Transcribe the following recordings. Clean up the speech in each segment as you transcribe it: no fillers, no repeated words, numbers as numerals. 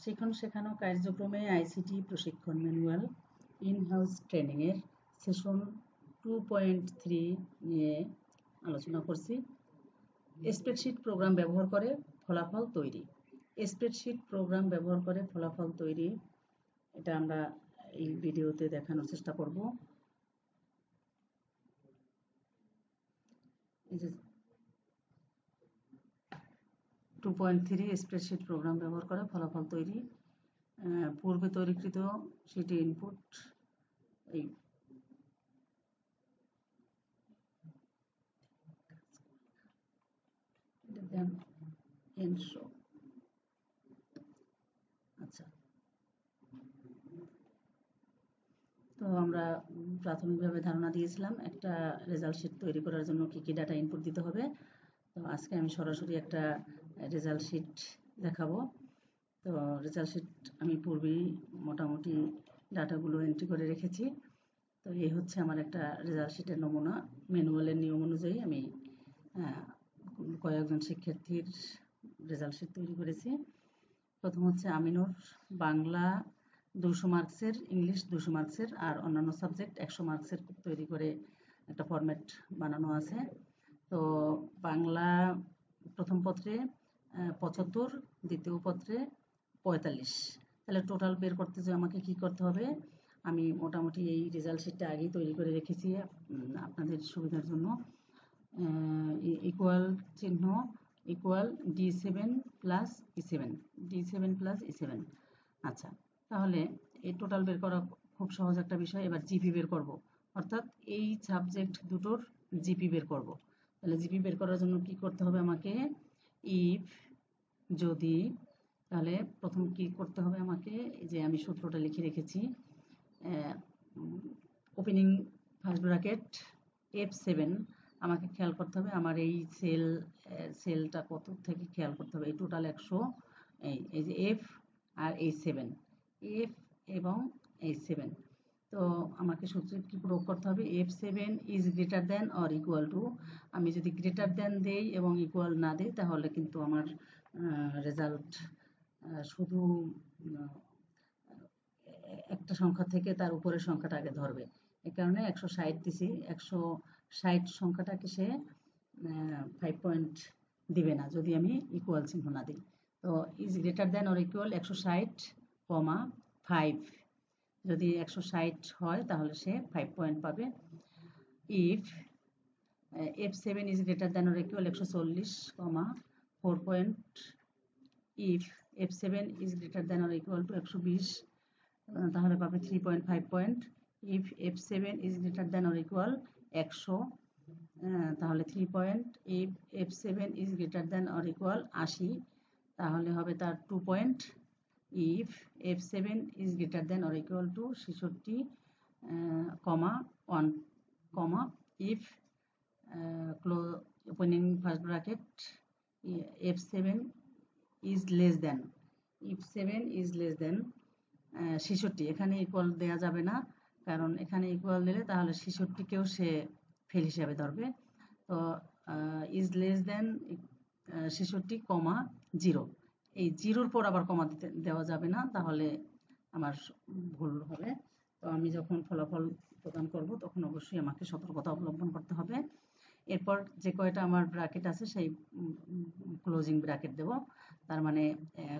শিখন শেখানো কার্যক্রমে আইসিটি প্রশিক্ষণ ম্যানুয়াল ইন-হাউস ট্রেনিংয়ের সেশন 2.3 নিয়ে আলোচনা করছি। স্প্রেডশিট প্রোগ্রাম ব্যবহার করে ফলাফল তৈরি। স্প্রেডশিট প্রোগ্রাম ব্যবহার করে ফলাফল তৈরি, এটা আমরা এই ভিডিওতে দেখানোর চেষ্টা করব। এই যে 2.3 স্প্রেডশিট প্রোগ্রাম ব্যবহার করে ফলাফল তৈরি। পূর্বে তৈরিকৃত সেটি ইনপুট এই আচ্ছা, তো আমরা প্রাথমিকভাবে ধারণা দিয়েছিলাম একটা রেজাল্ট শিট তৈরি করার জন্য কি কি ডাটা ইনপুট দিতে হবে। তো আজকে আমি সরাসরি একটা রেজাল্ট শিট দেখাবো। তো রেজাল্ট শিট আমি পূর্বেই মোটামুটি ডাটাগুলো এন্ট্রি করে রেখেছি। তো এই হচ্ছে আমার একটা রেজাল্ট শিটের নমুনা। ম্যানুয়ালের নিয়ম অনুযায়ী আমি কয়েকজন শিক্ষার্থীর রেজাল্ট শিট তৈরি করেছি। প্রথম হচ্ছে আমিনুর বাংলা 200 মার্কসের, ইংলিশ 200 মার্কসের আর অন্যান্য সাবজেক্ট 100 মার্কসের তৈরি করে একটা ফরম্যাট বানানো আছে। তো বাংলা প্রথম পত্রে 75, দ্বিতীয় পত্রে 45, তাহলে টোটাল বের করতে যে আমাকে কি করতে হবে, আমি মোটামুটি এই রেজাল্ট শিটটা আগেই তৈরি করে রেখেছি আপনাদের সুবিধার জন্য। ইকুয়াল চিহ্ন equal D7 plus E7, D7 plus E7। আচ্ছা, তাহলে এই টোটাল বের করা খুব সহজ একটা বিষয়। এবার জিপি বের করব, অর্থাৎ এই সাবজেক্ট দুটোর জিপি বের করব। তাহলে জিপি বের করার জন্য কি করতে হবে আমাকে, ইফ যদি, তাহলে প্রথম কি করতে হবে আমাকে, এই যে আমি সূত্রটা লিখে রেখেছি, ওপেনিং ফার্স্ট ব্র্যাকেট F7, আমাকে খেয়াল করতে হবে আমার এই সেলটা কত থেকে খেয়াল করতে হবে। এই টোটাল 100, এই যে F আর এই 7, F এবং এই 7। তো আমাকে সূত্রে কি প্রয়োগ করতে হবে, F7 is greater than or equal to. আমি যদি গ্রেটার দেন দেই এবং ইকুয়াল না দিই তাহলে কিন্তু আমার রেজাল্ট শুধু একটা সংখ্যা থেকে তার উপরের সংখ্যাটা আগে ধরবে। এই কারণে 160 দিছি, 160 সংখ্যাটাকে সে 5 পয়েন্ট দিবে না যদি আমি ইকুয়াল চিহ্ন না দিই। তো is greater than or equal 160, 5, যদি 160 হয় তাহলে সে 5 পয়েন্ট পাবে। If F7 is greater than or equal 140, 4 point. If F7 is greater than or equal to 120, তাহলে পাবে 3.5 point. If F7 is greater than or equal 100, তাহলে 3 point. If F7 is greater than or equal 80, তাহলে হবে তার 2 point. If F7 is greater than or equal to 66, 1, if opening first bracket F7 is less than, F7 is less than 66, এখানে equal দেওয়া যাবে না, কারণ এখানে ইকুয়াল দিলে তাহলে 66কেও সে ফেল হিসাবে ধরবে। তো ইজ লেস দেন 66, 0, এই জিরোর পর আবার কমা দেওয়া যাবে না, তাহলে আমার ভুল হবে। তো আমি যখন ফলাফল প্রদান করব তখন অবশ্যই আমাকে সতর্কতা অবলম্বন করতে হবে। এরপর যে কয়টা আমার ব্র্যাকেট আছে সেই ক্লোজিং ব্র্যাকেট দেব। তার মানে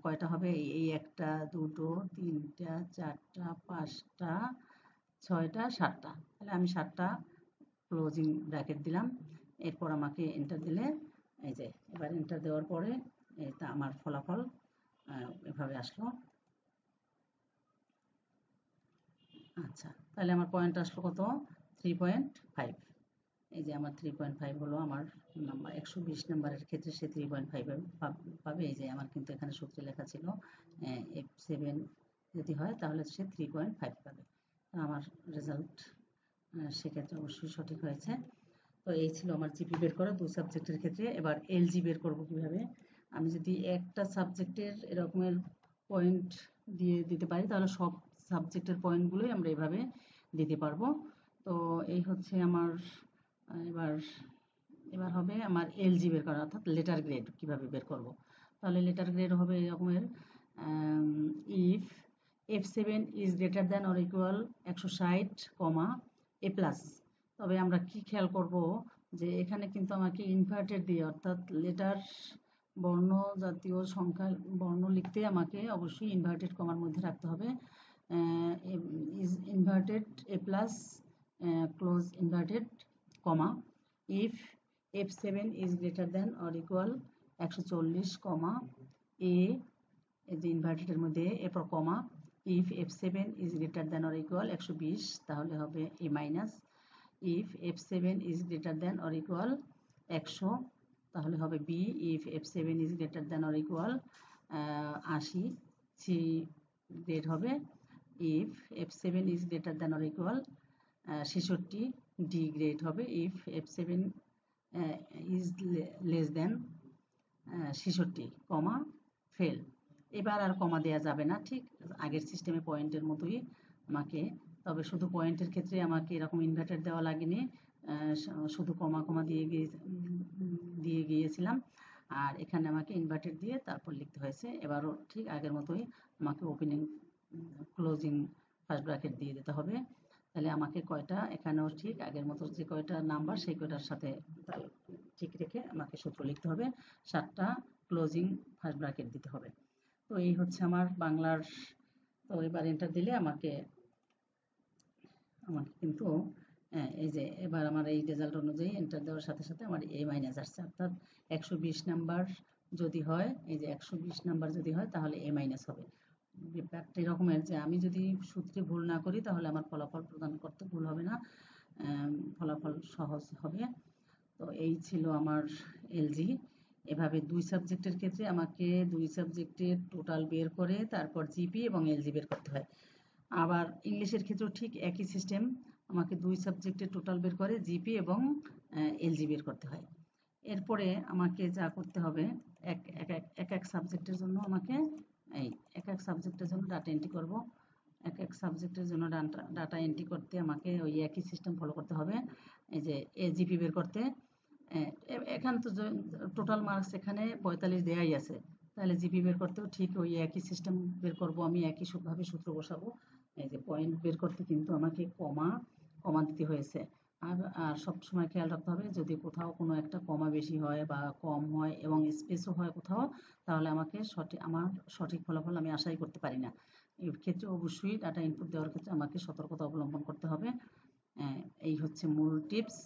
কয়টা হবে, এই 1টা 2টো 3টা 4টা 5টা 6টা 7টা, তাহলে আমি 7টা ক্লোজিং ব্র্যাকেট দিলাম। এরপর আমাকে এন্টার দিলে, এই যে এবার এন্টার দেওয়ার পরে এটা আমার ফলাফল এভাবে আসলো। আচ্ছা, তাহলে আমার পয়েন্ট আসলো কত, 3.5। এই যে আমার 3.5 হলো আমার নাম্বার। 120 নাম্বারের ক্ষেত্রে সে 3.5 পাবে। এই যে আমার কিন্তু এখানে সূত্রে লেখা ছিল F7 যদি হয় তাহলে সে 3.5 পাবে। আমার রেজাল্ট সেক্ষেত্রে অবশ্যই সঠিক হয়েছে। তো এই ছিল আমার জিপি বের করা 2 সাবজেক্টের ক্ষেত্রে। এবার এলজি বের করব কিভাবে, আমি যদি একটা সাবজেক্টের এরকমের পয়েন্ট দিতে পারি তাহলে সব সাবজেক্টের পয়েন্টগুলোই আমরা এভাবে দিতে পারবো। তো এই হচ্ছে আমার এবার হবে আমার এলজি বের করা, অর্থাৎ লেটার গ্রেড কিভাবে বের করব। তাহলে লেটার গ্রেড হবে এরকমের, if f7 is greater than or equal 160, a plus. তবে আমরা কি খেয়াল করব যে এখানে কিন্তু আমাকে ইনভার্টেড দিয়ে অর্থাৎ লেটার বর্ণ জাতীয় সংখ্যা বর্ণ লিখতে আমাকে অবশ্যই ইনভার্টেড কমার মধ্যে রাখতে হবে। Is inverted a plus close inverted comma if f7 is greater than or equal 140, a এই যে ইনভার্টেডের মধ্যে এরপর comma if f7 is greater than or equal 120 তাহলে হবে a minus. If f7 is greater than or equal 100 তাহলে হবে b। If f7 is greater than or equal 80 c grade হবে। If f7 is greater than or equal 66 d grade হবে। If f7 is less than 66, fail. এবার আর কমা দেওয়া যাবে না, ঠিক আগের সিস্টেমে পয়েন্টের মতোই আমাকে, তবে শুধু পয়েন্টের ক্ষেত্রে আমাকে এরকম ইনভার্টেড দেওয়া লাগেনি, শুধু কমা দিয়ে গিয়েছিলাম, আর এখানে আমাকে ইনভার্টেড দিয়ে তারপর লিখতে হয়েছে। এবারও ঠিক আগের মতোই আমাকে ওপেনিং ক্লোজিং ফার্স্ট ব্র্যাকেট দিয়ে দিতে হবে। তাহলে আমাকে কয়টা এখানেও ঠিক আগের মতো যে কয়টা নাম্বার সেই কয়টার সাথে ঠিক রেখে আমাকে সূত্র লিখতে হবে, 7টা ক্লোজিং ফার্স্ট ব্র্যাকেট দিতে হবে। তো এই হচ্ছে আমার বাংলার। তো এবার এন্টার দিলে আমাকে কিন্তু এই যে এবার আমার এই রেজাল্ট অনুযায়ী এন্টার দেওয়ার সাথে সাথে আমার a মাইনাস আসছে, অর্থাৎ 120 নাম্বার যদি হয়, এই যে 120 নাম্বার যদি হয় তাহলে a মাইনাস হবে। ব্যাপারটা এরকমের যে আমি যদি সূত্রে ভুল না করি তাহলে আমার ফলাফল প্রদান করতে ভুল হবে না, ফলাফল সহজ হবে। তো এই ছিল আমার এলজি। এভাবে 2 সাবজেক্টের ক্ষেত্রে আমাকে 2 সাবজেক্টের টোটাল বের করে তারপর জিপি এবং এলজি বের করতে হয়। আবার ইংলিশের ক্ষেত্রেও ঠিক একই সিস্টেম, আমাকে 2 সাবজেক্টের টোটাল বের করে জিপি এবং এলজি বের করতে হয়। এরপরে আমাকে যা করতে হবে এক এক সাবজেক্টের জন্য আমাকে এক এক সাবজেক্টের জন্য ডাটা এন্ট্রি করব। এক সাবজেক্টের জন্য ডাটা এন্ট্রি করতে আমাকে ওই একই সিস্টেম ফলো করতে হবে। এই যে জিপি বের করতে এখানে তো টোটাল মার্কস এখানে 45 দেয়াই আছে, তাহলে জিপি বের করতেও ঠিক ওই একই সিস্টেম বের করব, আমি একই ভাবে সূত্র বসাবো। এই যে পয়েন্ট বের করতে কিন্তু আমাকে কমা দিতে হয়েছে। আর সবসময় খেয়াল রাখতে হবে যদি কোথাও কোনো একটা কমা বেশি হয় বা কম হয় এবং স্পেসও হয় কোথাও, তাহলে আমাকে আমার সঠিক ফলাফল আমি আশাই করতে পারি না। এই ক্ষেত্রে অবশ্যই ডাটা ইনপুট দেওয়ার ক্ষেত্রে আমাকে সতর্কতা অবলম্বন করতে হবে। এই হচ্ছে মূল টিপস।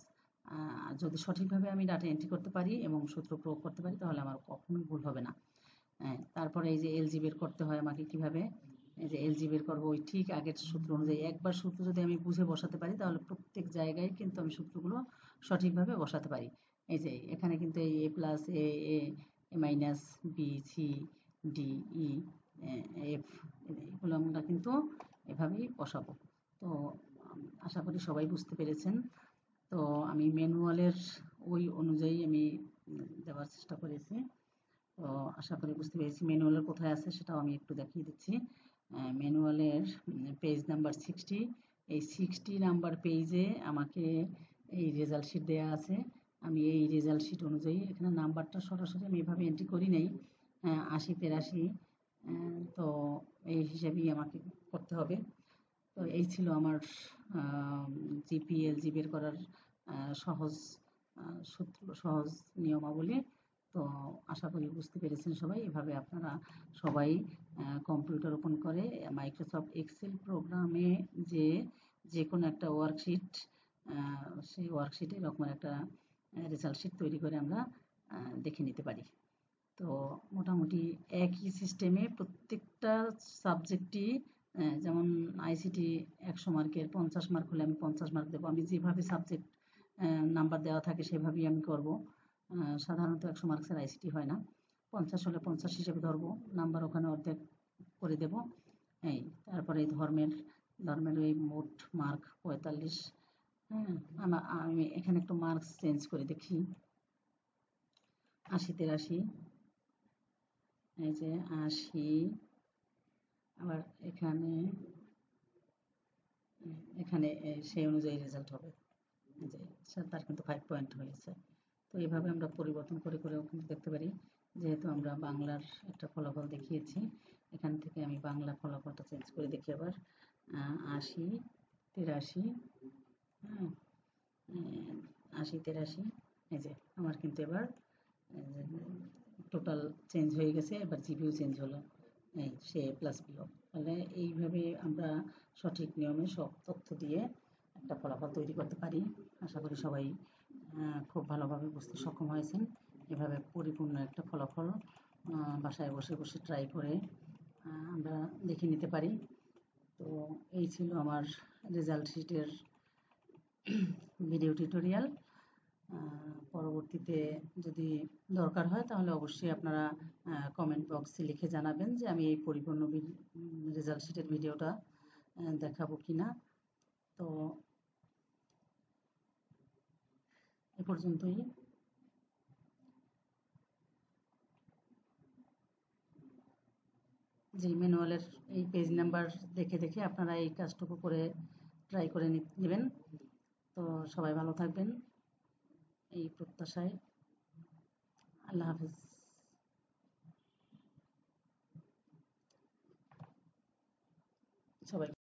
যদি সঠিকভাবে আমি ডাটা এন্ট্রি করতে পারি এবং সূত্র প্রয়োগ করতে পারি তাহলে আমার কখনোই ভুল হবে না। তারপরে এই যে এলজি বের করতে হয় আমাকে কিভাবে, এই যে এলজি বের করবো ওই ঠিক আগের সূত্র অনুযায়ী। একবার সূত্র যদি আমি বুঝে বসাতে পারি তাহলে প্রত্যেক জায়গায় কিন্তু আমি সূত্রগুলো সঠিকভাবে বসাতে পারি। এই যে এখানে কিন্তু এই A plus A minus B C D E F এগুলো আমরা কিন্তু এভাবেই বসাবো। তো আশা করি সবাই বুঝতে পেরেছেন। তো আমি ম্যানুয়ালের ওই অনুযায়ী আমি দেওয়ার চেষ্টা করেছি। তো আশা করি বুঝতে পেরেছি। ম্যানুয়ালের কোথায় আছে সেটাও আমি একটু দেখিয়ে দিচ্ছি। ম্যানুয়ালের পেজ নাম্বার 60, এই 60 নাম্বার পেজে আমাকে এই রেজাল্ট শিট দেওয়া আছে। আমি এই রেজাল্ট শিট অনুযায়ী এখানে নাম্বারটা সরাসরি আমি এভাবে এন্ট্রি করি নাই, 80 83, তো এই হিসাবেই আমাকে করতে হবে। তো এই ছিল আমার জিপিএলজি বের করার সহজ সূত্র, সহজ নিয়মাবলী। তো আশা করি বুঝতে পেরেছেন সবাই। এভাবে আপনারা সবাই কম্পিউটার ওপেন করে মাইক্রোসফট এক্সেল প্রোগ্রামে যে কোনো একটা ওয়ার্কশিট, সেই ওয়ার্কশিটে এরকম একটা রেজাল্ট শিট তৈরি করে আমরা দেখে নিতে পারি। তো মোটামুটি একই সিস্টেমে প্রত্যেকটা সাবজেক্টই, যেমন আইসিটি 100 মার্কের 50 মার্ক হলে আমি 50 মার্ক দেবো। আমি যেভাবে সাবজেক্ট নাম্বার দেওয়া থাকে সেভাবেই আমি করব। সাধারণত 100 মার্কসের আইসিটি হয় না, 50 হলে 50 হিসেবে ধরবো, নাম্বার ওখানে অর্ধেক করে দেব। তারপরে ধর্মের ওই মোট মার্ক 45। আমি এখানে একটু মার্কস চেঞ্জ করে দেখি। 80 83, এই যে 80, আবার এখানে সেই অনুযায়ী রেজাল্ট হবে। যে তার কিন্তু 5 পয়েন্ট হয়েছে। তো এইভাবে আমরা পরিবর্তন করে করেও কিন্তু দেখতে পারি। যেহেতু আমরা বাংলার একটা ফলাফল দেখিয়েছি, এখান থেকে আমি বাংলা ফলাফলটা চেঞ্জ করে দেখি আবার। ৮০, ৮৩, হ্যাঁ, ৮০, ৮৩, এই যে আমার কিন্তু এবার টোটাল চেঞ্জ হয়ে গেছে, এবার জিপিও চেঞ্জ হলো, এই সে প্লাস বিও। তাহলে এইভাবে আমরা সঠিক নিয়মে সব তথ্য দিয়ে একটা ফলাফল তৈরি করতে পারি। আশা করি সবাই খুব ভালোভাবে বুঝতে সক্ষম হয়েছেন। এভাবে পরিপূর্ণ একটা ফলাফল বাসায় বসে বসে ট্রাই করে আমরা দেখে নিতে পারি। তো এই ছিল আমার রেজাল্ট শিটের ভিডিও টিউটোরিয়াল। পরবর্তীতে যদি দরকার হয় তাহলে অবশ্যই আপনারা কমেন্ট বক্সে লিখে জানাবেন যে আমি এই পরিপূর্ণ রেজাল্ট শিটের ভিডিওটা দেখাবো কিনা। তো এ পর্যন্তই। যে ম্যানুয়ালের এই পেজ নাম্বার দেখে দেখে আপনারা এই কাজটুকু করে ট্রাই করে নেবেন। তো সবাই ভালো থাকবেন এই প্রত্যাশায়। আল্লাহ হাফেজ। সবাই